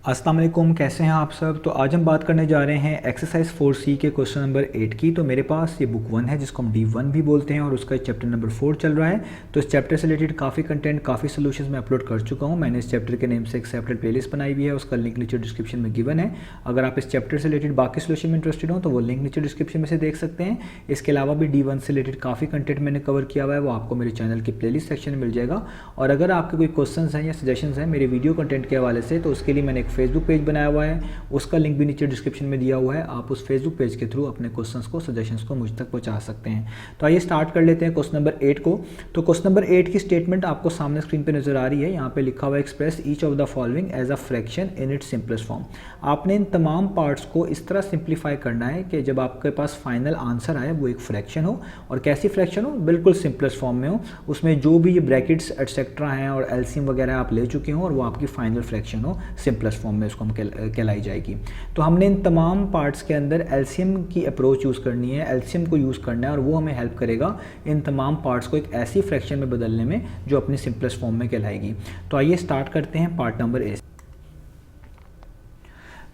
अस्सलाम वालेकुम, कैसे हैं आप सब। तो आज हम बात करने जा रहे हैं एक्सरसाइज 4C के क्वेश्चन नंबर 8 की। तो मेरे पास ये बुक 1 है जिसको हम D1 भी बोलते हैं और उसका चैप्टर नंबर 4 चल रहा है। तो इस चैप्टर से रिलेटेड काफ़ी कंटेंट, काफ़ी सोल्यूशंस मैं अपलोड कर चुका हूँ। मैंने इस चैप्टर के नेम से एक सेपरेट प्लेलिस्ट बनाई हुई है, उसका लिंक नीचे डिस्क्रिप्शन में गिवन है। अगर आप इस चैप्टर से रिलेटेड बाकी सोल्यूशन में इंटरेस्टेड हो तो वो लिंक नीचे डिस्क्रिप्शन में से देख सकते हैं। इसके अलावा भी D1 से रिलेटेड काफ़ी कंटेंट मैंने कवर किया हुआ है, वो आपको मेरे चैनल के प्लेलिस्ट सेक्शन में मिल जाएगा। और अगर आपके कोई क्वेश्चन हैं या सजेशन हैं मेरे वीडियो कंटेंट के हवाले से, तो उसके लिए मैंने एक फेसबुक पेज बनाया हुआ है, उसका लिंक भी नीचे डिस्क्रिप्शन में दिया हुआ है। आप उस फेसबुक पेज के थ्रू अपने क्वेश्चंस को, सजेशंस को मुझ तक पहुंचा सकते हैं। तो आइए स्टार्ट कर लेते हैं क्वेश्चन नंबर 8 को। तो क्वेश्चन नंबर 8 की स्टेटमेंट आपको सामने स्क्रीन पे नजर आ रही है। यहाँ पे लिखा हुआ है express each of the following as a fraction in its simplest form. आपने इन तमाम पार्ट्स को इस तरह सिंप्लीफाई करना है कि जब आपके पास फाइनल आंसर आए वो एक फ्रैक्शन हो, और कैसी फ्रैक्शन हो, बिल्कुल सिंपलेस्ट फॉर्म में हो। उसमें जो भी ये ब्रैकेट्स एटसेट्रा हैं और एलसीएम वगैरह आप ले चुके हो और वो आपकी फाइनल फ्रैक्शन हो सिंपलेस्ट फॉर्म में, उसको हम कहलाई जाएगी। तो हमने इन तमाम पार्ट्स के अंदर एलसीएम की अप्रोच यूज़ करनी है, एलसीएम को यूज़ करना है, और वो हमें हेल्प करेगा इन तमाम पार्ट्स को एक ऐसी फ्रैक्शन में बदलने में जो अपनी सिंपलेस्ट फॉर्म में कहलाएगी। तो आइए स्टार्ट करते हैं पार्ट नंबर ए।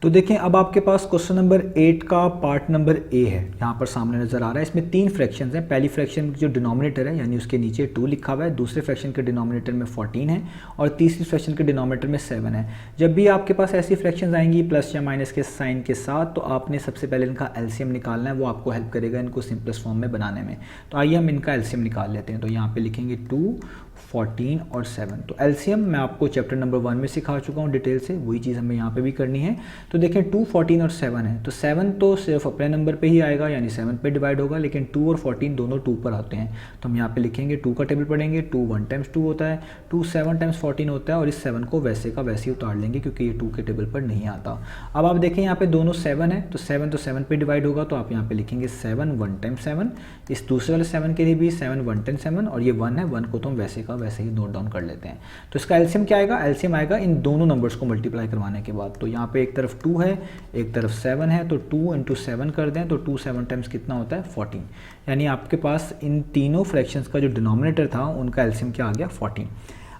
तो देखें, अब आपके पास क्वेश्चन नंबर 8 का पार्ट नंबर ए है, यहाँ पर सामने नज़र आ रहा है। इसमें 3 फ्रैक्शंस हैं। पहली फ्रैक्शन जो डिनोमिनेटर है यानी उसके नीचे 2 लिखा हुआ है, दूसरे फ्रैक्शन के डिनोमिनेटर में 14 है, और तीसरी फ्रैक्शन के डिनोमिनेटर में 7 है। जब भी आपके पास ऐसी फ्रैक्शंस आएंगी प्लस या माइनस के साइन के साथ, तो आपने सबसे पहले इनका एलसीएम निकालना है। वो आपको हेल्प करेगा इनको सिंपलेस्ट फॉर्म में बनाने में। तो आइए हम इनका एलसीएम निकाल लेते हैं। तो यहाँ पे लिखेंगे 2, 14 और 7। तो एलसीएम मैं आपको चैप्टर नंबर 1 में सिखा चुका हूँ डिटेल से, वही चीज़ हमें यहाँ पे भी करनी है। तो देखें 2, 14 और 7 है, तो 7 तो सिर्फ अपने नंबर पे ही आएगा यानी 7 पे डिवाइड होगा, लेकिन 2 और 14 दोनों 2 पर आते हैं। तो हम यहाँ पे लिखेंगे 2 का टेबल पढ़ेंगे। 2 1 टाइम्स 2 होता है, 2 7 टाइम्स 14 होता है, और इस 7 को वैसे का वैसे ही उतार लेंगे क्योंकि ये 2 के टेबल पर नहीं आता। अब आप देखें यहाँ पे दोनों 7 है, तो 7 पे डिवाइड होगा, तो आप यहाँ पे लिखेंगे 7 1 टाइम्स 7। इस दूसरे वाले 7 के लिए भी 7 1 टाइम्स 7, और ये 1 है, 1 को तो हम वैसे का वैसे ही नोट डाउन कर लेते हैं। तो इसका एलसीएम क्या आएगा? एलसीएम आएगा इन दोनों नंबर्स को मल्टीप्लाई करवाने के बाद। तो यहाँ पे एक तरफ 2 है, एक तरफ 7 है, तो 2 इंटू 7 कर दें तो 2 7 टाइम्स कितना होता है? 14। यानी आपके पास इन तीनों फ्रैक्शंस का जो डिनोमिनेटर था उनका एलसीएम क्या आ गया? 14।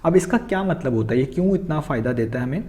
अब इसका क्या मतलब होता है, ये क्यों इतना फ़ायदा देता है हमें?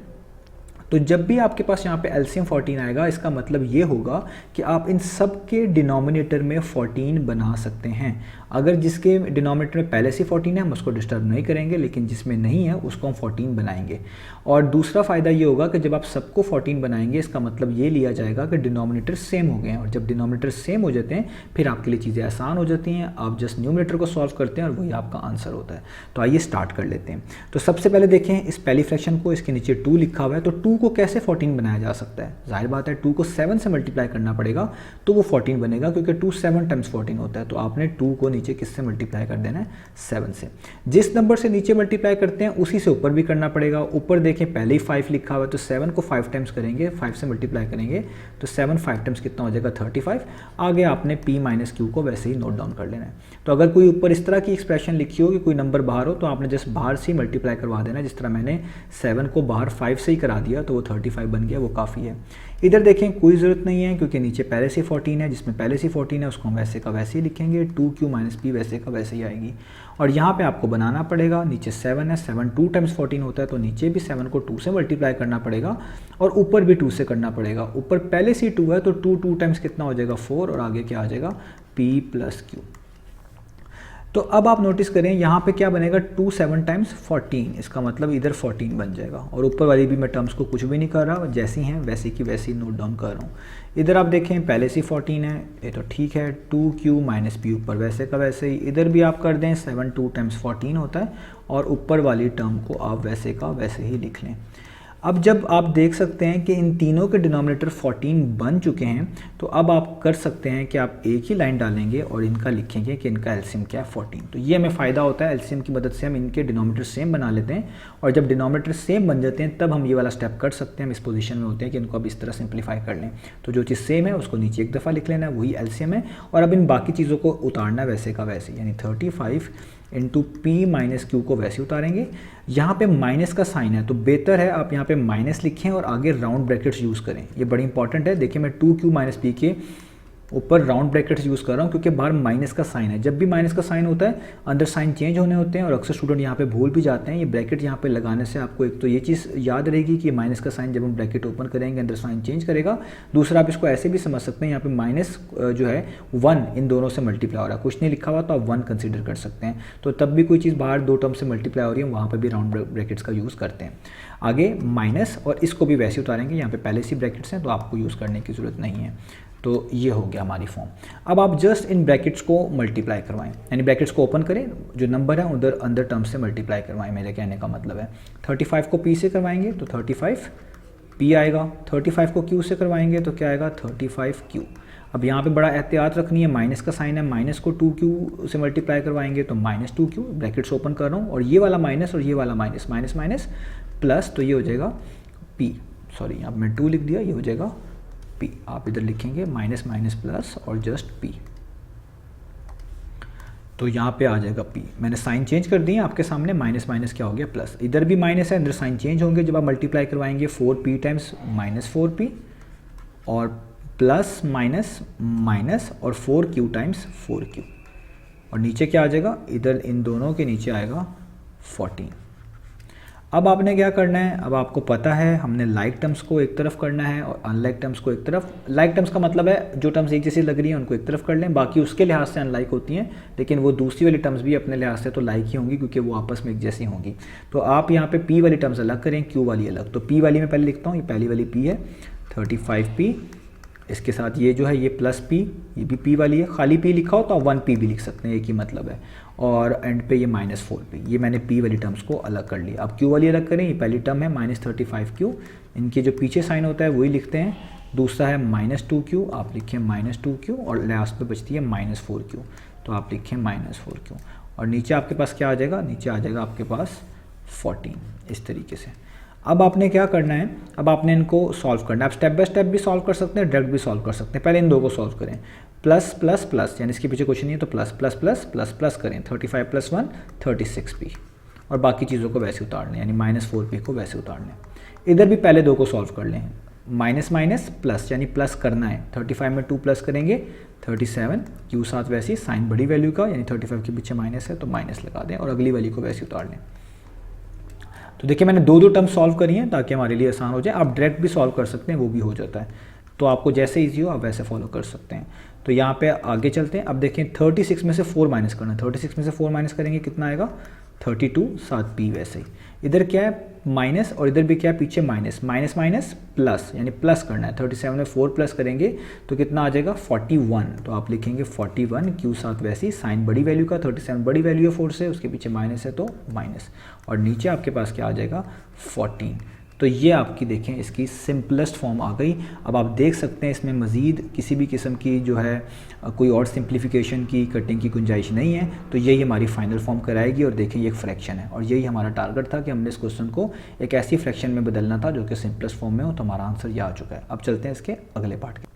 तो जब भी आपके पास यहाँ पे एलसीएम 14 आएगा, इसका मतलब ये होगा कि आप इन सब के डिनोमिनेटर में 14 बना सकते हैं। अगर जिसके डिनोमिनेटर में पहले से 14 है हम उसको डिस्टर्ब नहीं करेंगे, लेकिन जिसमें नहीं है उसको हम 14 बनाएंगे। और दूसरा फ़ायदा ये होगा कि जब आप सबको 14 बनाएंगे, इसका मतलब ये लिया जाएगा कि डिनोमिनेटर सेम हो गए हैं, और जब डिनोमिनेटर सेम हो जाते हैं फिर आपके लिए चीज़ें आसान हो जाती हैं। आप जस्ट न्यूमरेटर को सॉल्व करते हैं और वही आपका आंसर होता है। तो आइए स्टार्ट कर लेते हैं। तो सबसे पहले देखें इस पहली फ्रैक्शन को, इसके नीचे 2 लिखा हुआ है, तो 2 को कैसे 14 बनाया जा सकता है? जाहिर बात है 2 को 7 से मल्टीप्लाई करना पड़ेगा तो वो 14 बनेगा, क्योंकि 2 7 टाइम्स 14 होता है। तो आपने 2 को नीचे किससे मल्टीप्लाई कर देना है? 7 से। जिस नंबर से नीचे मल्टीप्लाई करते हैं उसी से ऊपर भी करना पड़ेगा। ऊपर देखें पहले ही 5 लिखा हुआ है, तो 7 को 5 टाइम्स करेंगे, 5 से मल्टीप्लाई करेंगे तो 7 5 टाइम्स कितना हो जाएगा? 35। आगे आपने p माइनस क्यू को वैसे ही नोट डाउन कर लेना है। तो अगर कोई ऊपर इस तरह की एक्सप्रेशन लिखी हो कि कोई नंबर बाहर हो, तो आपने जस्ट बाहर से ही मल्टीप्लाई करवा देना है। जिस तरह मैंने 7 को बाहर 5 से ही करा दिया तो वो 35 बन गया, वो काफ़ी है। इधर देखें कोई ज़रूरत नहीं है क्योंकि नीचे पहले से 14 है, जिसमें पहले से 14 है उसको हम वैसे का वैसे ही लिखेंगे। 2q माइनस पी वैसे का वैसे ही आएगी। और यहाँ पे आपको बनाना पड़ेगा, नीचे 7 है, 7 2 टाइम्स 14 होता है, तो नीचे भी 7 को 2 से मल्टीप्लाई करना पड़ेगा, और ऊपर भी 2 से करना पड़ेगा। ऊपर पहले से 2 है तो 2 टाइम्स कितना हो जाएगा? 4, और आगे क्या आ जाएगा? p plus Q. तो अब आप नोटिस करें यहाँ पे क्या बनेगा? 2 7 टाइम्स 14, इसका मतलब इधर 14 बन जाएगा। और ऊपर वाली भी मैं टर्म्स को कुछ भी नहीं कर रहा, जैसी हैं वैसी की वैसी नोट डाउन कर रहा हूँ। इधर आप देखें पहले से 14 है, ये तो ठीक है। 2q माइनस पी ऊपर वैसे का वैसे ही। इधर भी आप कर दें 7 2 टाइम्स 14 होता है, और ऊपर वाली टर्म को आप वैसे का वैसे ही लिख लें। अब जब आप देख सकते हैं कि इन तीनों के डिनोमिनेटर 14 बन चुके हैं, तो अब आप कर सकते हैं कि आप एक ही लाइन डालेंगे और इनका लिखेंगे कि इनका एलसीएम क्या है? 14। तो ये हमें फ़ायदा होता है, एलसीएम की मदद से हम इनके डिनोमिनेटर सेम बना लेते हैं, और जब डिनोमिनेटर सेम बन जाते हैं तब हम ये वाला स्टेप कर सकते हैं। हम इस पोजीशन में होते हैं कि इनको अब इस तरह सिंप्लीफाई कर लें। तो जो चीज़ सेम है उसको नीचे एक दफ़ा लिख लेना है, वही एलसीएम है, और अब इन बाकी चीज़ों को उतारना वैसे का वैसे, यानी 35 इंटू पी माइनस क्यू को वैसे उतारेंगे। यहाँ पे माइनस का साइन है तो बेहतर है आप यहाँ पे माइनस लिखें और आगे राउंड ब्रैकेट्स यूज़ करें, ये बड़ी इंपॉर्टेंट है। देखिए मैं 2q माइनस पी के ऊपर राउंड ब्रैकेट्स यूज़ कर रहा हूँ क्योंकि बाहर माइनस का साइन है। जब भी माइनस का साइन होता है अंदर साइन चेंज होने होते हैं और अक्सर स्टूडेंट यहाँ पे भूल भी जाते हैं। ये ब्रैकेट यहाँ पे लगाने से आपको एक तो ये चीज़ याद रहेगी कि माइनस का साइन जब हम ब्रैकेट ओपन करेंगे अंदर साइन चेंज करेगा। दूसरा आप इसको ऐसे भी समझ सकते हैं, यहाँ पे माइनस जो है 1 इन दोनों से मल्टीप्लाई हो रहा है, कुछ नहीं लिखा हुआ तो आप 1 कंसिडर कर सकते हैं। तो तब भी कोई चीज़ बाहर 2 टर्म से मल्टीप्लाई हो रही है वहाँ पर भी राउंड ब्रैकेट्स का यूज़ करते हैं। आगे माइनस और इसको भी वैसे उतारेंगे, यहाँ पे पहले से ब्रैकेट्स हैं तो आपको यूज़ करने की ज़रूरत नहीं है। तो ये हो गया हमारी फॉर्म। अब आप जस्ट इन ब्रैकेट्स को मल्टीप्लाई करवाएं, यानी ब्रैकेट्स को ओपन करें, जो नंबर है उधर अंदर टर्म से मल्टीप्लाई करवाएं। मेरे कहने का मतलब है 35 को p से करवाएंगे तो 35 p आएगा, 35 को q से करवाएंगे तो क्या आएगा 35q। अब यहाँ पे बड़ा एहतियात रखनी है, माइनस का साइन है, माइनस को 2q से मल्टीप्लाई करवाएंगे तो -2q, ब्रैकेट्स ओपन कर रहा हूँ और ये वाला माइनस और ये वाला माइनस, माइनस माइनस प्लस, तो ये हो जाएगा p, सॉरी अब मैं 2 लिख दिया, ये हो जाएगा p। आप इधर लिखेंगे माइनस माइनस प्लस और जस्ट p, तो यहाँ पे आ जाएगा p। मैंने साइन चेंज कर दिए आपके सामने, माइनस माइनस क्या हो गया प्लस, इधर भी माइनस है, अंदर साइन चेंज होंगे जब आप मल्टीप्लाई करवाएंगे। 4p टाइम्स -4p और प्लस माइनस माइनस और 4q टाइम्स 4q, और नीचे क्या आ जाएगा, इधर इन दोनों के नीचे आएगा 14। अब आपने क्या करना है, अब आपको पता है हमने लाइक टर्म्स को एक तरफ करना है और अनलाइक टर्म्स को एक तरफ। लाइक टर्म्स का मतलब है जो टर्म्स एक जैसी लग रही हैं उनको एक तरफ कर लें, बाकी उसके लिहाज से अनलाइक होती हैं, लेकिन वो दूसरी वाली टर्म्स भी अपने लिहाज से तो लाइक ही होंगी क्योंकि वो आपस में एक जैसी होंगी। तो आप यहाँ पे p वाली टर्म्स अलग करें, q वाली अलग। तो p वाली मैं पहले लिखता हूँ, ये पहली वाली p है 35p, इसके साथ ये जो है ये प्लस p, ये भी p वाली है, खाली p लिखा हो तो आप 1p भी लिख सकते हैं, एक ही मतलब है, और एंड पे ये -4p, ये मैंने p वाली टर्म्स को अलग कर लिया। अब q वाली अलग करें, ये पहली टर्म है -35q, इनके जो पीछे साइन होता है वही लिखते हैं, दूसरा है -2q, आप लिखें -2q और लास्ट पे बचती है -4q, तो आप लिखें -4q, और नीचे आपके पास क्या आ जाएगा, नीचे आ जाएगा आपके पास 14, इस तरीके से। अब आपने क्या करना है, अब आपने इनको सॉल्व करना है। आप स्टेप बाय स्टेप भी सॉल्व कर सकते हैं, डायरेक्ट भी सॉल्व कर सकते हैं। पहले इन दो को सॉल्व करें, प्लस प्लस प्लस, यानी इसके पीछे कुछ नहीं है तो plus plus plus plus plus करें, 35 + 1 36p, और बाकी चीज़ों को वैसे उतार लें, यानी -4p को वैसे उतार लें। इधर भी पहले दो को सॉल्व कर लें, माइनस माइनस प्लस, यानी प्लस करना है, 35 में 2 प्लस करेंगे 37, q साथ वैसे साइन बड़ी वैल्यू का, यानी 35 के पीछे माइनस है तो माइनस लगा दें और अगली वाली को वैसे उतार लें। तो देखिए मैंने दो टर्म सॉल्व करी हैं ताकि हमारे लिए आसान हो जाए। आप डायरेक्ट भी सॉल्व कर सकते हैं, वो भी हो जाता है, तो आपको जैसे इजी हो आप वैसे फॉलो कर सकते हैं। तो यहाँ पे आगे चलते हैं। अब देखें 36 में से 4 माइनस करना है, 36 में से 4 माइनस करेंगे कितना आएगा 32, साथ p वैसे ही। इधर क्या है माइनस और इधर भी क्या है पीछे माइनस, माइनस माइनस प्लस, यानी प्लस करना है। 37 में 4 प्लस करेंगे तो कितना आ जाएगा 41, तो आप लिखेंगे 41, q साथ वैसे ही साइन बड़ी वैल्यू का, 37 बड़ी वैल्यू है 4 से, उसके पीछे माइनस है तो माइनस, और नीचे आपके पास क्या आ जाएगा 14। तो ये आपकी देखें इसकी सिंपलेस्ट फॉर्म आ गई। अब आप देख सकते हैं इसमें मज़ीद किसी भी किस्म की जो है कोई और सिंप्लीफिकेशन की कटिंग की गुंजाइश नहीं है। तो यही हमारी फाइनल फॉर्म कराएगी। और देखें ये एक फ्रैक्शन है और यही हमारा टारगेट था कि हमने इस क्वेश्चन को एक ऐसी फ्रैक्शन में बदलना था जो कि सिंपलेस्ट फॉर्म में हो। तो हमारा आंसर ये आ चुका है। अब चलते हैं इसके अगले पार्ट के।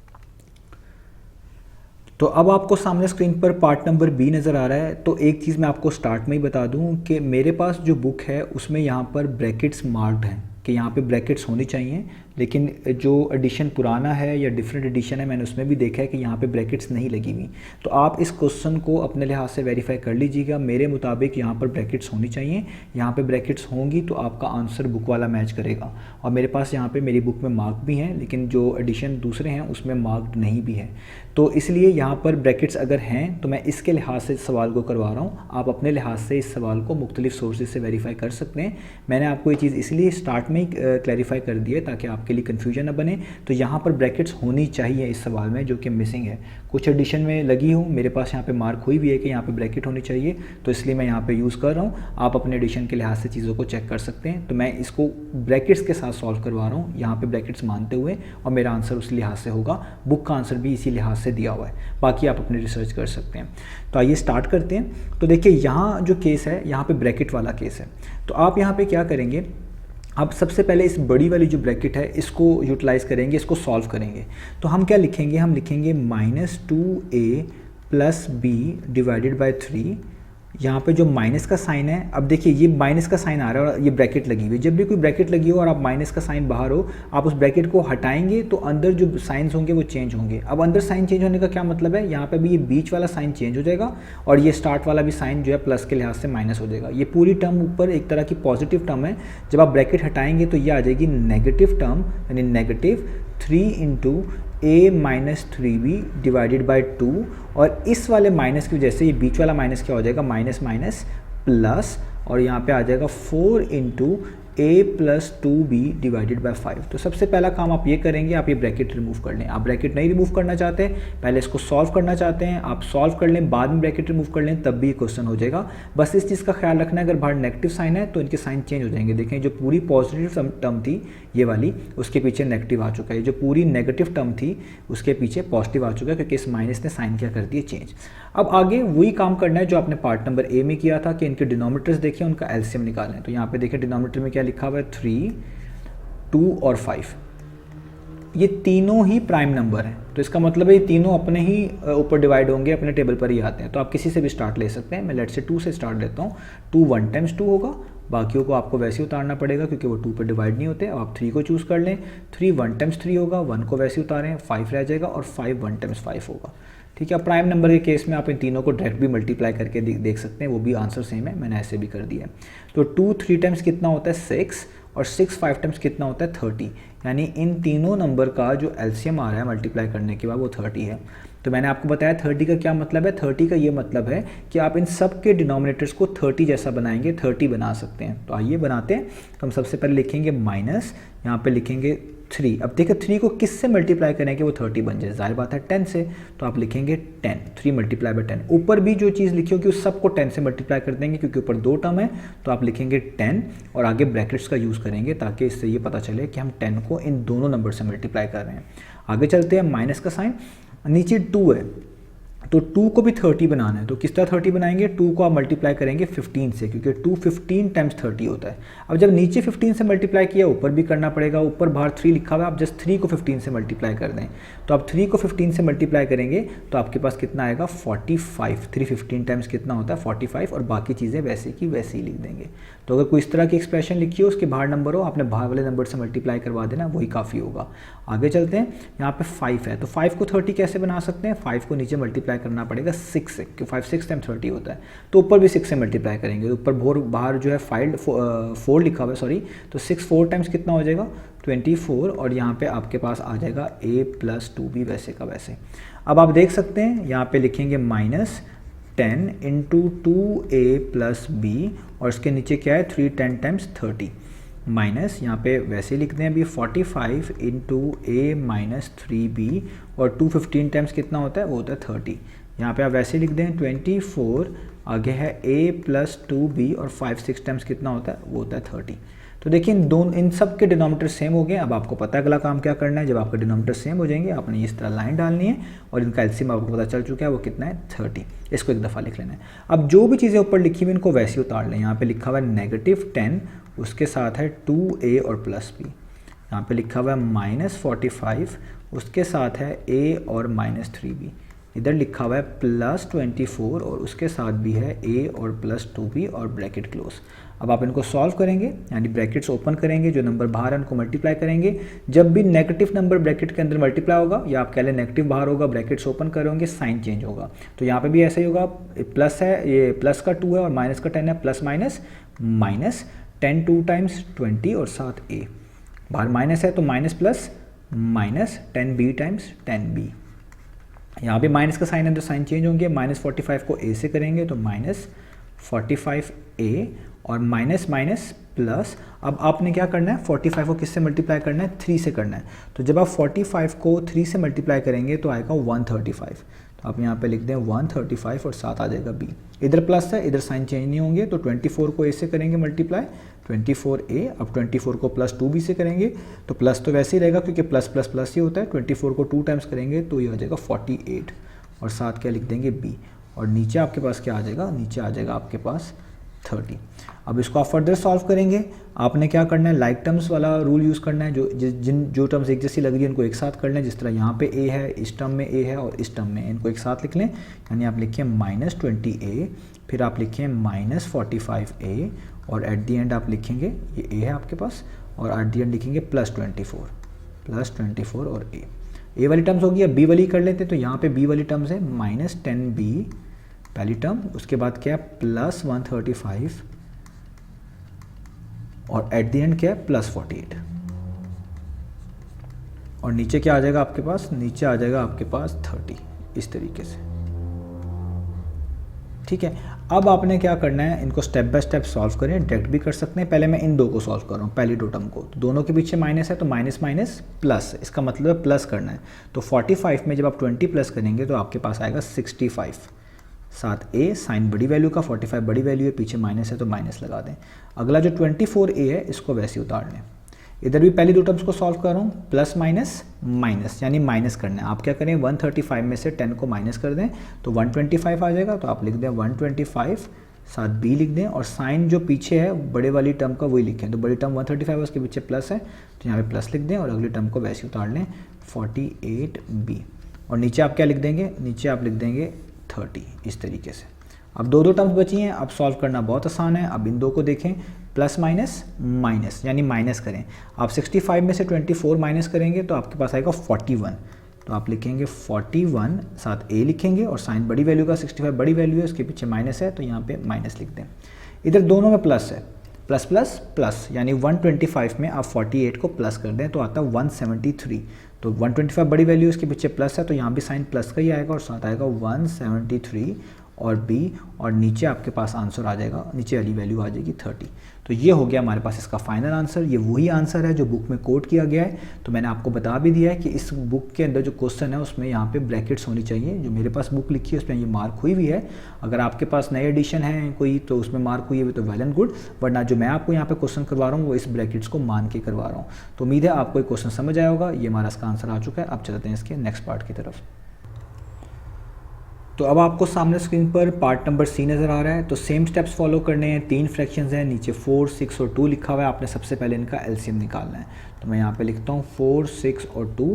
तो अब आपको सामने स्क्रीन पर पार्ट नंबर बी नज़र आ रहा है। तो एक चीज़ मैं आपको स्टार्ट में ही बता दूं कि मेरे पास जो बुक है उसमें यहाँ पर ब्रैकेट्स मार्क्ड हैं कि यहाँ पे ब्रैकेट्स होनी चाहिए, लेकिन जो एडिशन पुराना है या डिफरेंट एडिशन है मैंने उसमें भी देखा है कि यहाँ पे ब्रैकेट्स नहीं लगी हुई। तो आप इस क्वेश्चन को अपने लिहाज से वेरीफाई कर लीजिएगा। मेरे मुताबिक यहाँ पर ब्रैकेट्स होनी चाहिए। यहाँ पे ब्रैकेट्स होंगी तो आपका आंसर बुक वाला मैच करेगा। और मेरे पास यहाँ पे मेरी बुक में मार्क भी हैं, लेकिन जो एडिशन दूसरे हैं उसमें मार्क्ड नहीं भी है। तो इसलिए यहाँ पर ब्रैकेट्स अगर हैं तो मैं इसके लिहाज से इस सवाल को करवा रहा हूँ। आप अपने लिहाज से इस सवाल को मुख्तलिफ सोर्सेज से वेरीफाई कर सकते हैं। मैंने आपको ये चीज़ इसलिए स्टार्ट में ही क्लैरिफाई कर दी है ताकि आपके लिए कन्फ्यूजन न बने। तो यहाँ पर ब्रैकेट्स होनी चाहिए इस सवाल में, जो कि मिसिंग है। कुछ एडिशन में लगी हूँ, मेरे पास यहाँ पे मार्क हुई भी है कि यहाँ पे ब्रैकेट होनी चाहिए, तो इसलिए मैं यहाँ पे यूज़ कर रहा हूँ। आप अपने एडिशन के लिहाज से चीज़ों को चेक कर सकते हैं। तो मैं इसको ब्रैकेट्स के साथ सॉल्व करवा रहा हूँ, यहाँ पे ब्रैकेट्स मानते हुए, और मेरा आंसर उस लिहाज से होगा। बुक का आंसर भी इसी लिहाज से दिया हुआ है, बाकी आप अपने रिसर्च कर सकते हैं। तो आइए स्टार्ट करते हैं। तो देखिए यहाँ जो केस है, यहाँ पे ब्रैकेट वाला केस है। तो आप यहाँ पे क्या करेंगे, आप सबसे पहले इस बड़ी वाली जो ब्रैकेट है इसको यूटिलाइज़ करेंगे, इसको सॉल्व करेंगे। तो हम क्या लिखेंगे, हम लिखेंगे -2a + b डिवाइडेड बाय 3 यहाँ पे जो माइनस का साइन है, अब देखिए ये माइनस का साइन आ रहा है और ये ब्रैकेट लगी हुई है। जब भी कोई ब्रैकेट लगी हो और आप माइनस का साइन बाहर हो, आप उस ब्रैकेट को हटाएंगे तो अंदर जो साइंस होंगे वो चेंज होंगे। अब अंदर साइन चेंज होने का क्या मतलब है, यहाँ पे भी ये बीच वाला साइन चेंज हो जाएगा और ये स्टार्ट वाला भी साइन जो है प्लस के लिहाज से माइनस हो जाएगा। ये पूरी टर्म ऊपर एक तरह की पॉजिटिव टर्म है। जब आप ब्रैकेट हटाएंगे तो ये आ जाएगी नेगेटिव टर्म, यानी negative 3 into a minus 3b divided by 2, और इस वाले माइनस की वजह से ये बीच वाला माइनस क्या हो जाएगा, माइनस माइनस प्लस, और यहाँ पे आ जाएगा 4 into a plus 2b divided by 5। तो सबसे पहला काम आप ये करेंगे, आप ये ब्रैकेट रिमूव कर लें। आप ब्रैकेट नहीं रिमूव करना चाहते, पहले इसको सॉल्व करना चाहते हैं, आप सॉल्व कर लें, बाद में ब्रैकेट रिमूव कर लें, तब भी ये क्वेश्चन हो जाएगा। बस इस चीज़ का ख्याल रखना है, अगर बाहर नेगेटिव साइन है तो इनके साइन चेंज हो जाएंगे। देखें जो पूरी पॉजिटिव टर्म थी ये वाली, उसके पीछे नेगेटिव आ चुका है। जो पूरी नेगेटिव टर्म थी उसके पीछे पॉजिटिव आ चुका है, क्योंकि इस माइनस ने साइन क्या कर दिया, चेंज। अब आगे वही काम करना है जो आपने पार्ट नंबर ए में किया था कि इनके डिनोमिनेटर्स देखें, उनका एलसीएम निकालें। तो यहाँ पे देखें डिनोमिनेटर में क्या लिखा हुआ है, 3, 2 और 5। ये तीनों ही प्राइम नंबर हैं, तो इसका मतलब है ये तीनों अपने ही ऊपर डिवाइड होंगे, अपने टेबल पर ही आते हैं। तो आप किसी से भी स्टार्ट ले सकते हैं। मैं लेट से 2 से स्टार्ट लेता हूँ। 2 1 टाइम्स 2 होगा, बाकियों को आपको वैसे ही उतारना पड़ेगा क्योंकि वो 2 पर डिवाइड नहीं होते। अब आप 3 को चूज़ कर लें। 3 1 टाइम्स 3 होगा, 1 को वैसे ही उतारें, 5 रह जाएगा, और 5 1 टाइम्स 5 होगा। ठीक है, प्राइम नंबर के केस में आप इन तीनों को डायरेक्ट भी मल्टीप्लाई करके देख सकते हैं, वो भी आंसर सेम है, मैंने ऐसे भी कर दिया है। तो 2 3 टाइम्स कितना होता है, 6, और 6 5 टाइम्स कितना होता है, 30। यानी इन तीनों नंबर का जो एलसीएम आ रहा है मल्टीप्लाई करने के बाद वो 30 है। तो मैंने आपको बताया 30 का क्या मतलब है। 30 का ये मतलब है कि आप इन सब के डिनोमिनेटर्स को 30 जैसा बनाएंगे, 30 बना सकते हैं। तो आइए बनाते हैं। तो हम सबसे पहले लिखेंगे माइनस, यहाँ पे लिखेंगे 3। अब देखिए 3 को किस से मल्टीप्लाई करें कि वो 30 बन जाए, जाहिर बात है 10 से। तो आप लिखेंगे 10, 3 मल्टीप्लाई बाई 10। ऊपर भी जो चीज़ लिखी होगी उस सबको 10 से मल्टीप्लाई कर देंगे, क्योंकि ऊपर 2 टर्म है। तो आप लिखेंगे 10 और आगे ब्रैकेट्स का यूज़ करेंगे ताकि इससे ये पता चले कि हम 10 को इन दोनों नंबर से मल्टीप्लाई कर रहे हैं। आगे चलते हैं, माइनस का साइन, नीचे 2 है तो 2 को भी 30 बनाना है। तो किस तरह 30 बनाएंगे, 2 को आप मल्टीप्लाई करेंगे 15 से, क्योंकि 2 15 टाइम्स 30 होता है। अब जब नीचे 15 से मल्टीप्लाई किया, ऊपर भी करना पड़ेगा। ऊपर बाहर 3 लिखा हुआ है, आप जस्ट 3 को 15 से मल्टीप्लाई कर दें। तो आप 3 को 15 से मल्टीप्लाई करेंगे तो आपके पास कितना आएगा, 45। 3 15 टाइम्स कितना होता है, 45, और बाकी चीज़ें वैसे की वैसे ही लिख देंगे। तो अगर कोई इस तरह की एक्सप्रेशन लिखी हो, उसके बाहर नंबर हो, आपने बाहर वाले नंबर से मल्टीप्लाई करवा देना, वही काफ़ी होगा। आगे चलते हैं, यहाँ पे 5 है, तो 5 को 30 कैसे बना सकते हैं, 5 को नीचे मल्टीप्लाई करना पड़ेगा 6 से, क्योंकि 5 6 टाइम 30 होता है। तो ऊपर भी 6 से मल्टीप्लाई करेंगे। ऊपर बाहर जो है 4 लिखा हुआ है, सॉरी, तो 6 4 टाइम्स कितना हो जाएगा, 24, और यहाँ पे आपके पास आ जाएगा a प्लस 2b वैसे का वैसे। अब आप देख सकते हैं यहाँ पे लिखेंगे minus 10 into 2a plus b, और इसके नीचे क्या है, 3 10 टाइम्स 30, माइनस यहाँ पे वैसे लिखते हैं अभी 45 इंटू a माइनस 3b, और 2 15 टाइम्स कितना होता है, वो होता है 30। यहाँ पे आप वैसे लिख दें 24, आगे है a प्लस 2b, और 5 6 टाइम्स कितना होता है, वो होता है 30। तो देखिए इन सब के डिनोमिनेटर सेम हो गए। अब आपको पता है अगला काम क्या करना है। जब आपके डिनोमिनेटर सेम हो जाएंगे, आपने इस तरह लाइन डालनी है, और इनका एलसीएम आपको पता चल चुका है वो कितना है, 30। इसको एक दफ़ा लिख लेना है। अब जो भी चीज़ें ऊपर लिखी हुई इनको वैसे ही उतार लें। यहाँ पे लिखा हुआ है -10, उसके साथ है 2a और प्लस b। यहाँ पे लिखा हुआ है -45, उसके साथ है a और माइनस 3b। इधर लिखा हुआ है +24, और उसके साथ भी है a और प्लस 2b, और ब्रैकेट क्लोज। अब आप इनको सॉल्व करेंगे, यानी ब्रैकेट्स ओपन करेंगे, जो नंबर बाहर है उनको मल्टीप्लाई करेंगे। जब भी नेगेटिव नंबर ब्रैकेट के अंदर मल्टीप्लाई होगा, या आप कह लें नेगेटिव बाहर होगा, ब्रैकेट्स ओपन करेंगे, साइन चेंज होगा। तो यहाँ पे भी ऐसा ही होगा, प्लस है, ये प्लस का 2 है और माइनस का 10 है, प्लस माइनस माइनस 10 2 टाइम्स 20, और साथ a, बाहर माइनस है तो minus plus minus 10b times 10b। यहाँ पे माइनस का साइन है तो साइन चेंज होंगे। -45 को a से करेंगे तो -45a, और माइनस माइनस प्लस। अब आपने क्या करना है, 45 को किससे मल्टीप्लाई करना है, 3 से करना है। तो जब आप 45 को 3 से मल्टीप्लाई करेंगे तो आएगा 135। तो आप यहाँ पे लिख दें 135, और साथ आ जाएगा b। इधर प्लस है, इधर साइन चेंज नहीं होंगे। तो 24 को a से करेंगे मल्टीप्लाई, 24a। अब 24 को प्लस 2b से करेंगे तो प्लस तो वैसे ही रहेगा, क्योंकि प्लस प्लस प्लस ही होता है। 24 को 2 टाइम्स करेंगे तो ये आ जाएगा 48, और साथ क्या लिख देंगे b। और नीचे आपके पास क्या आ जाएगा, नीचे आ जाएगा आपके पास 30। अब इसको आप फर्दर सॉल्व करेंगे। आपने क्या करना है, लाइक टर्म्स वाला रूल यूज़ करना है। जो टर्म्स एक जैसी लग रही है उनको एक साथ कर लें। जिस तरह यहाँ पे a है, इस टर्म में a है, और इस टर्म में इनको एक साथ लिख लें। यानी आप लिखिए -20a फिर आप लिखें -45a और एट द एंड आप लिखेंगे ये a है आपके पास और एट द एंड लिखेंगे +24 और a वाली टर्म्स होगी। अब b वाली कर लेते हैं, तो यहाँ पे b वाली टर्म्स है -10b पहली टर्म, उसके बाद क्या है +135 और एट द एंड क्या है +48 और नीचे क्या आ जाएगा आपके पास, नीचे आ जाएगा आपके पास 30 इस तरीके से। ठीक है, अब आपने क्या करना है, इनको स्टेप बाय स्टेप सॉल्व करें, डायरेक्ट भी कर सकते हैं। पहले मैं इन दो को सॉल्व कर रहा हूँ, पहली दो टर्म को, तो दोनों के पीछे माइनस है तो माइनस माइनस प्लस, इसका मतलब है प्लस करना है। तो 45 में जब आप 20 प्लस करेंगे तो आपके पास आएगा 65, साथ a साइन बड़ी वैल्यू का, 45 बड़ी वैल्यू है, पीछे माइनस है तो माइनस लगा दें। अगला जो 24a है इसको वैसे उतार लें। इधर भी पहली दो टर्म्स को सॉल्व कर रहा हूँ, प्लस माइनस माइनस यानी माइनस करना है। आप क्या करें 135 में से 10 को माइनस कर दें तो 125 आ जाएगा, तो आप लिख दें 125 साथ b लिख दें और साइन जो पीछे है बड़े वाली टर्म का वही लिखें। तो बड़ी टर्म 135 है, उसके पीछे प्लस है तो यहाँ पे प्लस लिख दें और अगली टर्म को वैसे उतार लें 48b और नीचे आप क्या लिख देंगे, नीचे आप लिख देंगे 30 इस तरीके से। अब दो टर्म्स बची हैं, अब सॉल्व करना बहुत आसान है। अब इन दो को देखें, प्लस माइनस माइनस यानी माइनस करें। आप 65 में से 24 माइनस करेंगे तो आपके पास आएगा 41, तो आप लिखेंगे 41 साथ a लिखेंगे और साइन बड़ी वैल्यू का 65 बड़ी वैल्यू है, उसके पीछे माइनस है तो यहाँ पे माइनस लिख दें। इधर दोनों में प्लस है, प्लस प्लस प्लस यानी 125 में आप 48 को प्लस कर दें तो आता है 173, तो 125 बड़ी वैल्यू उसके पीछे प्लस है तो यहाँ भी साइन प्लस का ही आएगा और साथ आएगा 173 और b और नीचे आपके पास आंसर आ जाएगा, नीचे वाली वैल्यू आ जाएगी 30। तो ये हो गया हमारे पास इसका फाइनल आंसर। ये वही आंसर है जो बुक में कोट किया गया है। तो मैंने आपको बता भी दिया है कि इस बुक के अंदर जो क्वेश्चन है उसमें यहाँ पे ब्रैकेट्स होनी चाहिए। जो मेरे पास बुक लिखी है उसमें ये मार्क हुई हुई है। अगर आपके पास नई एडिशन है कोई तो उसमें मार्क हुई है तो वेल एंड गुड, वरना जो मैं आपको यहाँ पे क्वेश्चन करवा रहा हूँ वो इस ब्रैकेट्स को मान के करवा रहा हूँ। तो उम्मीद है आपको ये क्वेश्चन समझ आया होगा। ये हमारा इसका आंसर आ चुका है। अब चलते हैं इसके नेक्स्ट पार्ट की तरफ। तो अब आपको सामने स्क्रीन पर पार्ट नंबर सी नज़र आ रहा है। तो सेम स्टेप्स फॉलो करने हैं। 3 फ्रैक्शंस हैं, नीचे 4, 6 और 2 लिखा हुआ है। आपने सबसे पहले इनका एलसीएम निकालना है। तो मैं यहाँ पे लिखता हूँ 4, 6 और 2।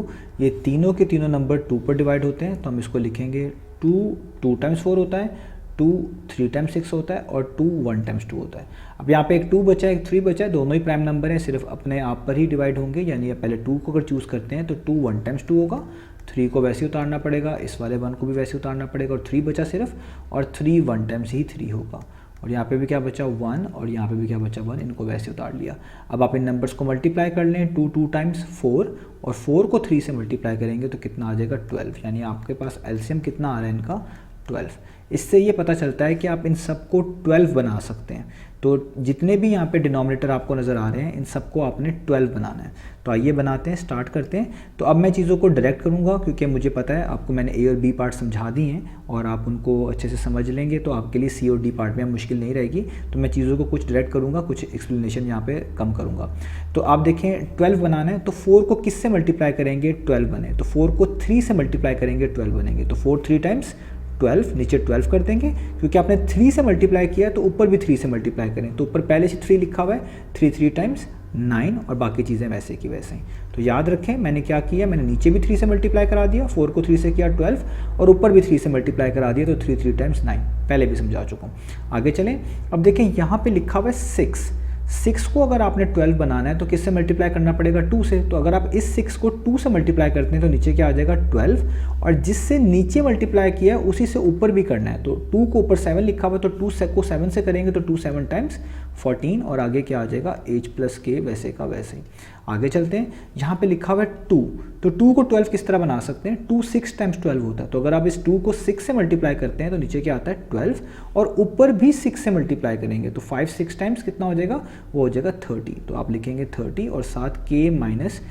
ये तीनों के तीनों नंबर 2 पर डिवाइड होते हैं, तो हम इसको लिखेंगे 2 टाइम्स 4 होता है, 2 3 टाइम्स 6 होता है और 2 1 टाइम्स 2 होता है। अब यहाँ पे एक 2 बचा है, एक 3 बचा है, दोनों ही प्राइम नंबर हैं, सिर्फ अपने आप पर ही डिवाइड होंगे। यानी पहले 2 को अगर चूज़ करते हैं तो 2 1 टाइम्स 2 होगा, 3 को वैसे ही उतारना पड़ेगा, इस वाले 1 को भी वैसे उतारना पड़ेगा और 3 बचा सिर्फ, और 3 1 टाइम्स ही 3 होगा। और यहाँ पे भी क्या बचा 1 और यहाँ पे भी क्या बचा 1, इनको वैसे उतार लिया। अब आप इन नंबर्स को मल्टीप्लाई कर लें, 2 टाइम्स 4 और 4 को 3 से मल्टीप्लाई करेंगे तो कितना आ जाएगा 12। यानी आपके पास एलसीएम कितना आ रहा है इनका 12। इससे ये पता चलता है कि आप इन सबको 12 बना सकते हैं। तो जितने भी यहाँ पे डिनोमिनेटर आपको नज़र आ रहे हैं इन सबको आपने 12 बनाना है। तो आइए बनाते हैं, स्टार्ट करते हैं। तो अब मैं चीज़ों को डायरेक्ट करूँगा क्योंकि मुझे पता है आपको मैंने ए और बी पार्ट समझा दिए हैं और आप उनको अच्छे से समझ लेंगे तो आपके लिए सी और डी पार्ट में मुश्किल नहीं रहेगी। तो मैं चीज़ों को कुछ डायरेक्ट करूँगा, कुछ एक्सप्लेनेशन यहाँ पे कम करूँगा। तो आप देखें 12 बनाना है तो 4 को किस से मल्टीप्लाई करेंगे 12 बने, तो 4 को 3 से मल्टीप्लाई करेंगे 12 बनेंगे। तो 4 3 टाइम्स 12, नीचे 12 कर देंगे क्योंकि आपने 3 से मल्टीप्लाई किया है तो ऊपर भी 3 से मल्टीप्लाई करें। तो ऊपर पहले से 3 लिखा हुआ है, 3 टाइम्स 9 और बाकी चीज़ें वैसे की वैसे ही। तो याद रखें मैंने क्या किया, मैंने नीचे भी 3 से मल्टीप्लाई करा दिया, 4 को 3 से किया 12 और ऊपर भी 3 से मल्टीप्लाई करा दिया तो 3 टाइम्स 9, पहले भी समझा चुका हूँ। आगे चलें। अब देखें यहाँ पे लिखा हुआ है 6 को अगर आपने 12 बनाना है तो किससे मल्टीप्लाई करना पड़ेगा 2 से। तो अगर आप इस 6 को 2 से मल्टीप्लाई करते हैं तो नीचे क्या आ जाएगा 12 और जिससे नीचे मल्टीप्लाई किया है उसी से ऊपर भी करना है। तो 2 को ऊपर 7 लिखा हुआ है तो 2 को 7 से करेंगे तो 2 7 टाइम्स 14 और आगे क्या आ जाएगा h प्लस k वैसे का वैसे ही। आगे चलते हैं। यहाँ पे लिखा हुआ है 2, तो 2 को 12 किस तरह बना सकते हैं, 2 6 टाइम्स 12 होता है। तो अगर आप इस 2 को 6 से मल्टीप्लाई करते हैं तो नीचे क्या आता है 12 और ऊपर भी 6 से मल्टीप्लाई करेंगे तो 5 6 टाइम्स कितना हो जाएगा, वो हो जाएगा 30। तो आप लिखेंगे 30 और साथ k माइनस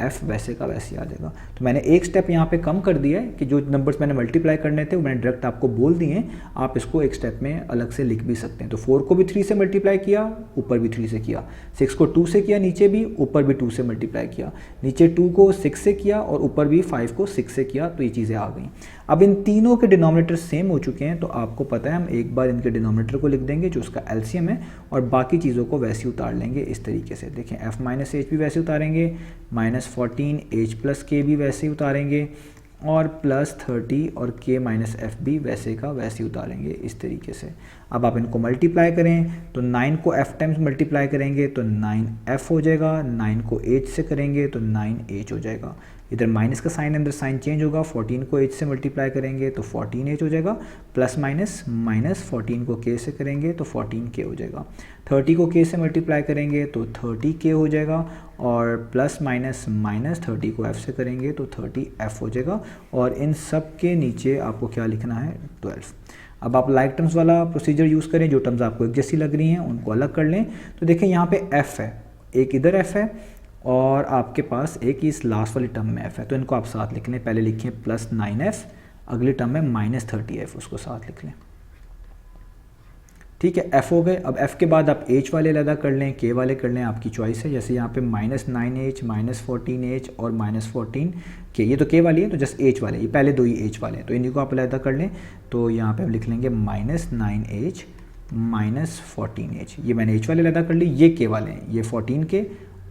f वैसे का वैसे आ जाएगा। तो मैंने एक स्टेप यहाँ पे कम कर दिया है कि जो नंबर्स मैंने मल्टीप्लाई करने थे वो मैंने डायरेक्ट आपको बोल दिए हैं, आप इसको एक स्टेप में अलग से लिख भी सकते हैं। तो 4 को भी 3 से मल्टीप्लाई किया, ऊपर भी 3 से किया, 6 को 2 से किया, नीचे भी, ऊपर भी 2 से मल्टीप्लाई किया, नीचे 2 को 6 से किया और ऊपर भी 5 को 6 से किया, तो ये चीज़ें आ गई। अब इन तीनों के डिनोमिनेटर सेम हो चुके हैं तो आपको पता है हम एक बार इनके डिनोमिनेटर को लिख देंगे जो उसका एलसीएम है और बाकी चीज़ों को वैसे ही उतार लेंगे इस तरीके से। देखें f माइनस एच भी वैसे उतारेंगे, -14 h प्लस k भी वैसे ही उतारेंगे और प्लस 30 और k माइनस एफ भी वैसे का वैसे ही उतारेंगे इस तरीके से। अब आप इनको मल्टीप्लाई करें तो 9 को f टाइम्स मल्टीप्लाई करेंगे तो 9f हो जाएगा, 9 को h से करेंगे तो 9h हो जाएगा। इधर माइनस का साइन अंदर साइन चेंज होगा, 14 को h से मल्टीप्लाई करेंगे तो 14h हो जाएगा, प्लस माइनस माइनस 14 को k से करेंगे तो 14k हो जाएगा, 30 को k से मल्टीप्लाई करेंगे तो 30k हो जाएगा, और प्लस माइनस माइनस 30 को f से करेंगे तो 30f हो जाएगा। और इन सब के नीचे आपको क्या लिखना है 12। अब आप लाइक टर्म्स वाला प्रोसीजर यूज़ करें, जो टर्म्स आपको एक जैसी लग रही हैं उनको अलग कर लें। तो देखें यहाँ पे f है, एक इधर f है और आपके पास एक इस लास्ट वाली टर्म में f है, तो इनको आप साथ लिख लें। पहले लिखें प्लस 9f, अगली टर्म में माइनस 30f, उसको साथ लिख लें। ठीक है, f हो गए। अब f के बाद आप h वाले अलग कर लें, k वाले कर लें, आपकी चॉइस है। जैसे यहाँ पे माइनस 9h, माइनस 14h और माइनस 14k, ये तो k वाली है तो जस्ट h वाले, ये पहले दो ही h वाले हैं, तो इन्हीं को आप अलग कर लें। तो यहाँ पे आप लिख लेंगे माइनस 9h माइनस 14h, ये मैंने h वाले अलग कर ली, ये k वाले हैं, ये 14k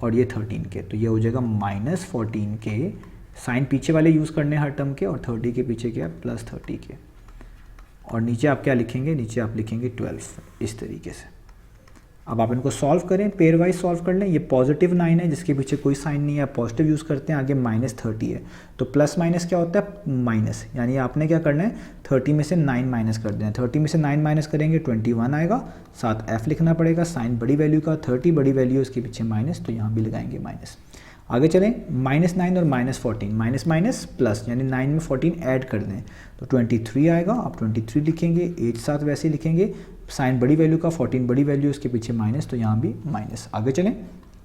और ये 13k, तो ये हो जाएगा माइनस 14k, साइन पीछे वाले यूज़ करने हर टर्म के, और 30 के पीछे क्या है प्लस 30k, और नीचे आप क्या लिखेंगे, नीचे आप लिखेंगे 12 इस तरीके से। अब आप इनको सॉल्व करें, पेयर वाइज सॉल्व कर लें। ये पॉजिटिव 9 है जिसके पीछे कोई साइन नहीं है, पॉजिटिव यूज़ करते हैं, आगे माइनस 30 है, तो प्लस माइनस क्या होता है माइनस, यानी आपने क्या करना है 30 में से 9 माइनस कर देना है। 30 में से 9 माइनस करेंगे 21 आएगा, साथ f लिखना पड़ेगा, साइन बड़ी वैल्यू का, 30 बड़ी वैल्यू उसके पीछे माइनस, तो यहाँ भी लगाएंगे माइनस। आगे चलें, माइनस 9 और माइनस 14, माइनस माइनस प्लस, यानी 9 में 14 ऐड कर दें तो 23 आएगा। आप 23 लिखेंगे, एक साथ वैसे ही लिखेंगे, साइन बड़ी वैल्यू का, 14 बड़ी वैल्यू उसके पीछे माइनस, तो यहाँ भी माइनस। आगे चलें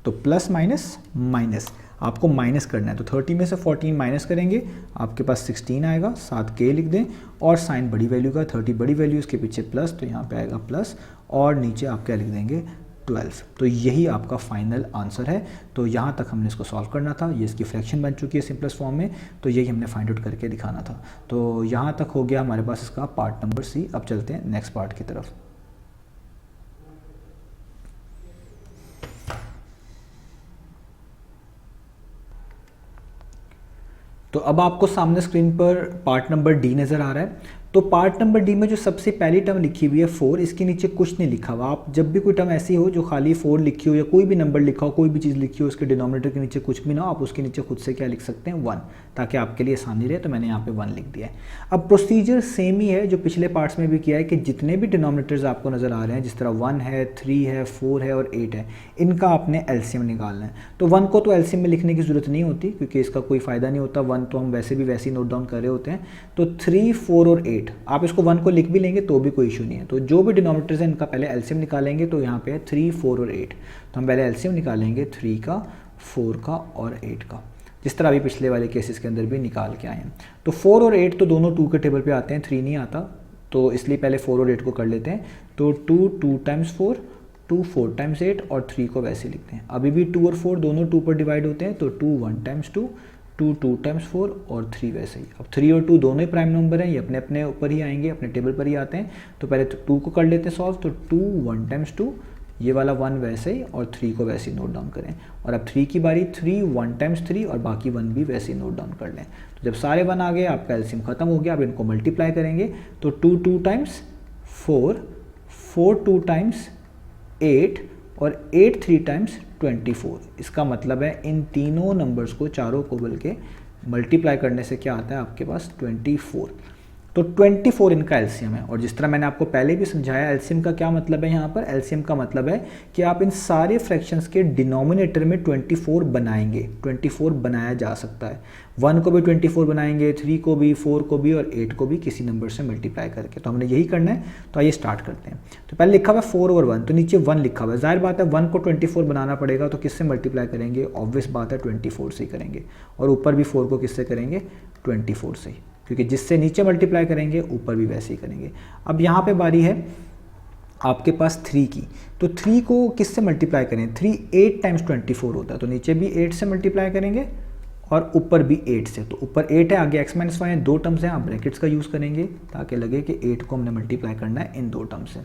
तो प्लस माइनस माइनस, आपको माइनस करना है, तो 30 में से 14 माइनस करेंगे, आपके पास 16 आएगा, साथ k लिख दें, और साइन बड़ी वैल्यू का, 30 बड़ी वैल्यू उसके पीछे प्लस, तो यहाँ पे आएगा प्लस, और नीचे आप क्या लिख देंगे 12। तो यही आपका फाइनल आंसर है। तो यहाँ तक हमने इसको सॉल्व करना था, ये इसकी फ्रैक्शन बन चुकी है सिंपलेस्ट फॉर्म में, तो यही हमने फाइंड आउट करके दिखाना था। तो यहाँ तक हो गया हमारे पास इसका पार्ट नंबर सी। अब चलते हैं नेक्स्ट पार्ट की तरफ। तो अब आपको सामने स्क्रीन पर पार्ट नंबर डी नज़र आ रहा है। तो पार्ट नंबर डी में जो सबसे पहली टर्म लिखी हुई है 4, इसके नीचे कुछ नहीं लिखा हुआ। आप जब भी कोई टर्म ऐसी हो जो खाली 4 लिखी हो या कोई भी नंबर लिखा हो, कोई भी चीज़ लिखी हो, उसके डिनोमिनेटर के नीचे कुछ भी ना हो, आप उसके नीचे खुद से क्या लिख सकते हैं 1, ताकि आपके लिए आसानी रहे। तो मैंने यहाँ पे 1 लिख दिया है। अब प्रोसीजर सेम ही है जो पिछले पार्ट्स में भी किया है कि जितने भी डिनोमिनेटर्स आपको नज़र आ रहे हैं, जिस तरह 1 है, 3 है, 4 है और 8 है, इनका आपने एलसीएम निकालना है। तो 1 को तो एलसीएम में लिखने की ज़रूरत नहीं होती क्योंकि इसका कोई फ़ायदा नहीं होता, 1 तो हम वैसे ही नोट डाउन कर रहे होते हैं। तो 3, 4 और 8 आप इसको 1 को लिख भी लेंगे तो भी कोई इशू नहीं है। तो जो भी डिनोमिनेटर्स हैं इनका पहले एलसीएम निकालेंगे। तो यहाँ पे है 3, 4 और 8, तो हम पहले एलसीएम निकालेंगे 3 का, 4 का और 8 का, जिस तरह अभी पिछले वाले केसेस के अंदर भी निकाल के आए हैं। तो 4 और 8 तो दोनों 2 के टेबल पे आते हैं, 3 नहीं आता, तो इसलिए पहले 4 और 8 को कर लेते हैं। तो 2 टाइम्स 4, 2 4 टाइम्स 8 और 3 को वैसे लिखते हैं। अभी भी 2 और 4 दोनों 2 पर डिवाइड होते हैं, तो 2 1 टाइम्स 2, 2 2 टाइम्स 4 और 3 वैसे ही। अब 3 और 2 दोनों ही प्राइम नंबर हैं, ये अपने अपने ऊपर ही आएंगे, अपने टेबल पर ही आते हैं। तो पहले 2 को कर लेते हैं सॉल्व, तो 2 1 टाइम्स 2, ये वाला 1 वैसे ही, और 3 को वैसे ही नोट डाउन करें। और अब 3 की बारी, 3 1 टाइम्स 3 और बाकी 1 भी वैसे ही नोट डाउन कर लें। तो जब सारे 1 आ गए, आपका एलसीएम खत्म हो गया। अब इनको मल्टीप्लाई करेंगे, तो 2 2 टाइम्स 4, 4 2 टाइम्स 8 और 8 3 टाइम्स 24। इसका मतलब है इन तीनों नंबर्स को, चारों को बल्कि मल्टीप्लाई करने से क्या आता है आपके पास 24। तो 24 इनका एलसीएम है। और जिस तरह मैंने आपको पहले भी समझाया, एलसीएम का क्या मतलब है यहाँ पर, एलसीएम का मतलब है कि आप इन सारे फ्रैक्शंस के डिनोमिनेटर में 24 बनाएंगे। 24 बनाया जा सकता है, 1 को भी 24 बनाएंगे, 3 को भी, 4 को भी और 8 को भी किसी नंबर से मल्टीप्लाई करके। तो हमने यही करना है। तो आइए स्टार्ट करते हैं। तो पहले लिखा हुआ है 4 और 1, तो नीचे 1 लिखा हुआ है। जाहिर बात है 1 को 24 बनाना पड़ेगा, तो किससे मल्टीप्लाई करेंगे, ऑब्वियस बात है 24 से ही करेंगे। और ऊपर भी 4 को किससे करेंगे, 24 से ही, क्योंकि जिससे नीचे मल्टीप्लाई करेंगे ऊपर भी वैसे ही करेंगे। अब यहाँ पे बारी है आपके पास 3 की, तो 3 को किससे मल्टीप्लाई करें, 3 8 टाइम्स 24 होता है, तो नीचे भी 8 से मल्टीप्लाई करेंगे और ऊपर भी 8 से। तो ऊपर 8 है, आगे x - 1 है, 2 टर्म्स हैं, आप ब्रैकेट्स का यूज़ करेंगे ताकि लगे कि 8 को हमने मल्टीप्लाई करना है इन 2 टर्म्स से।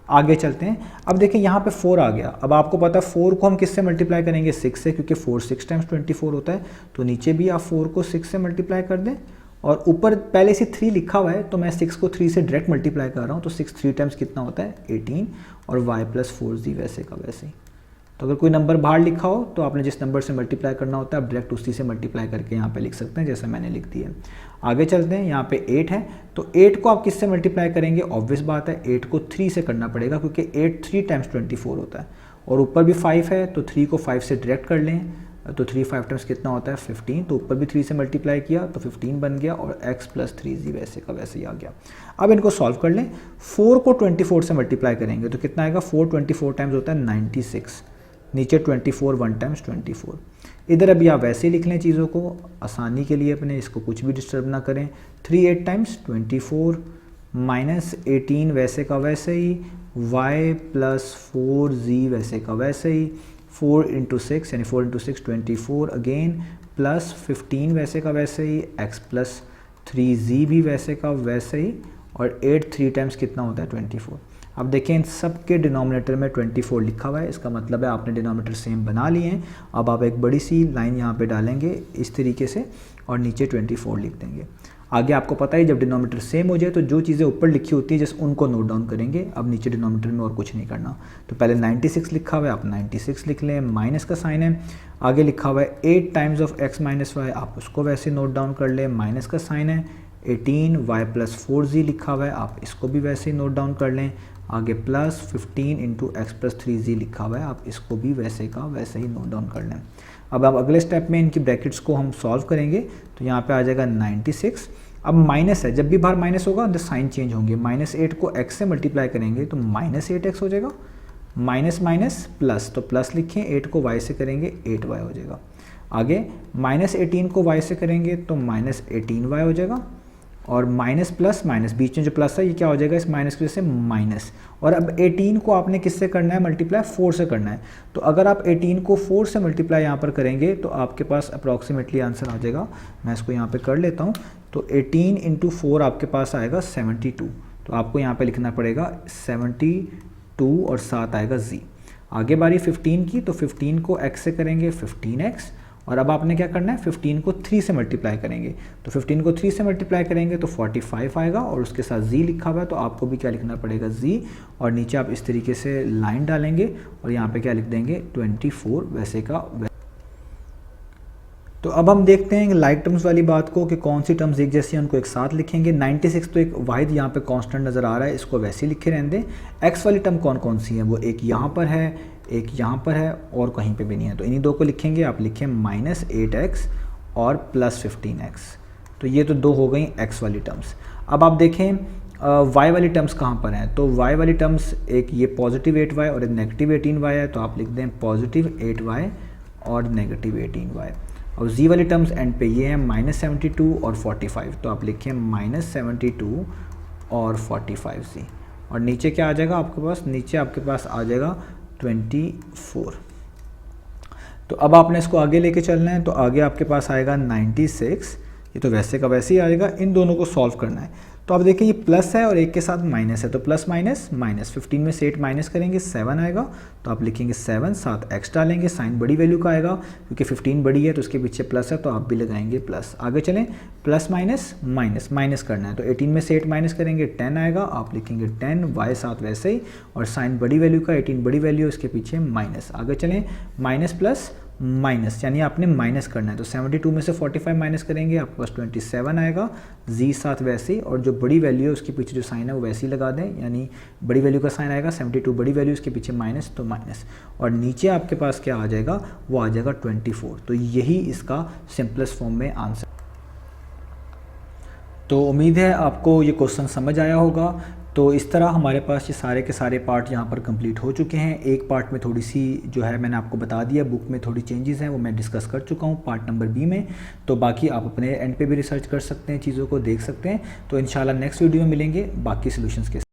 आगे चलते हैं। अब देखिए यहाँ पे 4 आ गया। अब आपको पता है 4 को हम किससे मल्टीप्लाई करेंगे, 6 से, क्योंकि 4 6 टाइम्स 24 होता है। तो नीचे भी आप 4 को 6 से मल्टीप्लाई कर दें और ऊपर पहले से 3 लिखा हुआ है तो मैं 6 को 3 से डायरेक्ट मल्टीप्लाई कर रहा हूँ, तो 6 3 टाइम्स कितना होता है 18 और y प्लस 4z वैसे का वैसे ही। तो अगर कोई नंबर बाहर लिखा हो तो आपने जिस नंबर से मल्टीप्लाई करना होता है आप डायरेक्ट उसी से मल्टीप्लाई करके यहाँ पे लिख सकते हैं, जैसे मैंने लिख दिया। आगे चलते हैं, यहाँ पे 8 है तो 8 को आप किससे मल्टीप्लाई करेंगे, ऑब्वियस बात है 8 को 3 से करना पड़ेगा क्योंकि 8 3 टाइम्स 24 होता है, और ऊपर भी 5 है तो 3 को 5 से डायरेक्ट कर लें, तो 3 5 टाइम्स कितना होता है 15, तो ऊपर भी 3 से मल्टीप्लाई किया तो 15 बन गया और x प्लस 3z वैसे का वैसे ही आ गया। अब इनको सॉल्व कर लें, 4 को 24 से मल्टीप्लाई करेंगे तो कितना आएगा, 4 24 टाइम्स होता है 96, नीचे 24 1 टाइम्स 24। इधर अभी आप वैसे ही लिख लें चीज़ों को आसानी के लिए अपने, इसको कुछ भी डिस्टर्ब ना करें। 3 8 टाइम्स 24 माइनस 18 वैसे का वैसे ही, y प्लस 4z वैसे का वैसे ही, 4 इंटू 6 यानी 4 इंटू 6 24 अगेन, प्लस 15 वैसे का वैसे ही, x प्लस 3z भी वैसे का वैसे ही, और 8 3 टाइम्स कितना होता है 24। अब देखें इन सब के डिनोमिनेटर में 24 लिखा हुआ है, इसका मतलब है आपने डिनोमिनेटर सेम बना लिए हैं। अब आप एक बड़ी सी लाइन यहाँ पे डालेंगे इस तरीके से और नीचे 24 लिख देंगे। आगे आपको पता है जब डिनोमिनेटर सेम हो जाए तो जो चीज़ें ऊपर लिखी होती है जस्ट उनको नोट डाउन करेंगे, अब नीचे डिनोमिनेटर में और कुछ नहीं करना। तो पहले 96 लिखा हुआ है, आप 96 लिख लें, माइनस का साइन है। आगे लिखा हुआ है 8 times of x minus y, आप उसको वैसे नोट डाउन कर लें, माइनस का साइन है। 18 y प्लस 4z लिखा हुआ है, आप इसको भी वैसे ही नोट डाउन कर लें। आगे plus 15 into x plus 3z लिखा हुआ है, आप इसको भी वैसे का वैसे ही नोट डाउन कर लें। अब आप अगले स्टेप में इनकी ब्रैकेट्स को हम सॉल्व करेंगे तो यहाँ पे आ जाएगा 96। अब माइनस है, जब भी बाहर माइनस होगा तो साइन चेंज होंगे, -8 को x से मल्टीप्लाई करेंगे तो -8x हो जाएगा, माइनस माइनस प्लस, तो प्लस लिखें, 8 को y से करेंगे 8y हो जाएगा। आगे -18 को y से करेंगे तो -18y हो जाएगा, और माइनस प्लस माइनस बीच में जो प्लस है ये क्या हो जाएगा, इस माइनस की वजह से माइनस। और अब 18 को आपने किससे करना है मल्टीप्लाई, 4 से करना है। तो अगर आप 18 को 4 से मल्टीप्लाई यहाँ पर करेंगे तो आपके पास अप्रॉक्सीमेटली आंसर आ जाएगा, मैं इसको यहाँ पे कर लेता हूँ। तो 18 इंटू 4 आपके पास आएगा 72, तो आपको यहाँ पे लिखना पड़ेगा 72 और 7 आएगा z। आगे बारी 15 की, तो 15 को x से करेंगे 15x, और अब आपने क्या करना है 15 को 3 से मल्टीप्लाई करेंगे, तो 15 को 3 से मल्टीप्लाई करेंगे तो 45 आएगा, और उसके साथ z लिखा हुआ है तो आपको भी क्या लिखना पड़ेगा z, और नीचे आप इस तरीके से लाइन डालेंगे और यहाँ पे क्या लिख देंगे 24 वैसे का। तो अब हम देखते हैं लाइक टर्म्स वाली बात को कि कौन सी टर्म्स एक जैसी हैं, उनको एक साथ लिखेंगे। 96 तो एक वाहिद यहाँ पे कांस्टेंट नज़र आ रहा है, इसको वैसे ही लिखे रहने दें। एक्स वाली टर्म कौन कौन सी है, वो एक यहाँ पर है, एक यहाँ पर है और कहीं पे भी नहीं है, तो इन्हीं दो को लिखेंगे। आप लिखें -8x और प्लस 15x, तो ये तो दो हो गई x वाली टर्म्स। अब आप देखें y वाली टर्म्स कहाँ पर हैं, तो y वाली टर्म्स एक ये पॉजिटिव 8y और एक नेगेटिव 18y है, तो आप लिख दें पॉजिटिव 8y और नेगेटिव 18y। और z वाली टर्म्स एंड पे ये हैं -72 और 45, तो आप लिखें -72 और 45z। और नीचे क्या आ जाएगा आपके पास, नीचे आपके पास आ जाएगा 24। तो अब आपने इसको आगे लेके चलना है, तो आगे आपके पास आएगा 96, ये तो वैसे का वैसे ही आएगा। इन दोनों को सॉल्व करना है, तो आप देखें ये प्लस है और एक के साथ माइनस है, तो प्लस माइनस माइनस, 15 में से 8 माइनस करेंगे 7 आएगा, तो आप लिखेंगे 7, साथ x डालेंगे, साइन बड़ी वैल्यू का आएगा क्योंकि 15 बड़ी है तो उसके पीछे प्लस है, तो आप भी लगाएंगे प्लस। आगे चलें, प्लस माइनस माइनस, माइनस करना है, तो 18 में से 8 माइनस करेंगे 10 आएगा, आप लिखेंगे 10, y साथ वैसे ही, और साइन बड़ी वैल्यू का 18 बड़ी वैल्यू, इसके पीछे माइनस। आगे चलें, माइनस प्लस माइनस, यानी आपने माइनस करना है, तो 72 में से 45 माइनस करेंगे आपके पास 27 आएगा, z साथ वैसे ही, और जो बड़ी वैल्यू है उसके पीछे जो साइन है वो वैसे ही लगा दें, यानी बड़ी वैल्यू का साइन आएगा 72 बड़ी वैल्यू, इसके पीछे माइनस तो माइनस, और नीचे आपके पास क्या आ जाएगा, वो आ जाएगा 24। तो यही इसका सिंपलेस्ट फॉर्म में आंसर। तो उम्मीद है आपको ये क्वेश्चन समझ आया होगा। तो इस तरह हमारे पास ये सारे के सारे पार्ट यहाँ पर कंप्लीट हो चुके हैं। एक पार्ट में थोड़ी सी जो है मैंने आपको बता दिया, बुक में थोड़ी चेंजेस हैं वो मैं डिस्कस कर चुका हूँ पार्ट नंबर बी में, तो बाकी आप अपने एंड पे भी रिसर्च कर सकते हैं, चीज़ों को देख सकते हैं। तो इंशाल्लाह नेक्स्ट वीडियो में मिलेंगे बाकी सॉल्यूशंस के साथ।